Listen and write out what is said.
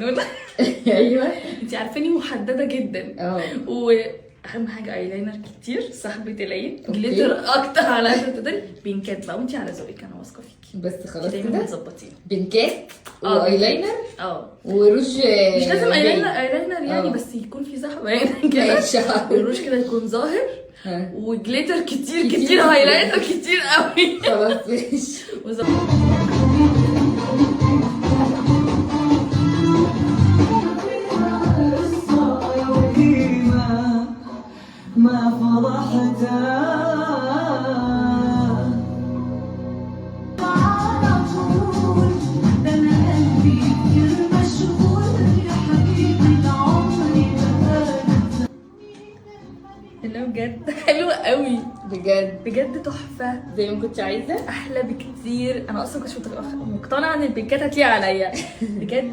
مجنونه. ايوه. انت عارفاني محدده جدا. واهم حاجه ايلاينر كتير، صاحبه العين، جليتر اكتر على قد ما تقدري، بينكات بقى، وانت على ذوقك انا واثقه فيكي. بس خلاص دايما كده مظبطين. بنكات وايلاينر مش وروج. لازم ايلاينر يعني، بس يكون في زحمه يعني كده. والروج كده يكون ظاهر، وجليتر كتير كتير، هايلايتر كتير قوي. خلاص ماشي. ما فرحتها على طول، ده انا قلبي كتير مشغول يا حبيبي لعمري لا بجد حلوة قوي، بجد بجد تحفة، زي ما كنتش عايزه. احلى بكتير. انا اصلا كنتش مقتنعة ان البيكات هتليق عليا بجد.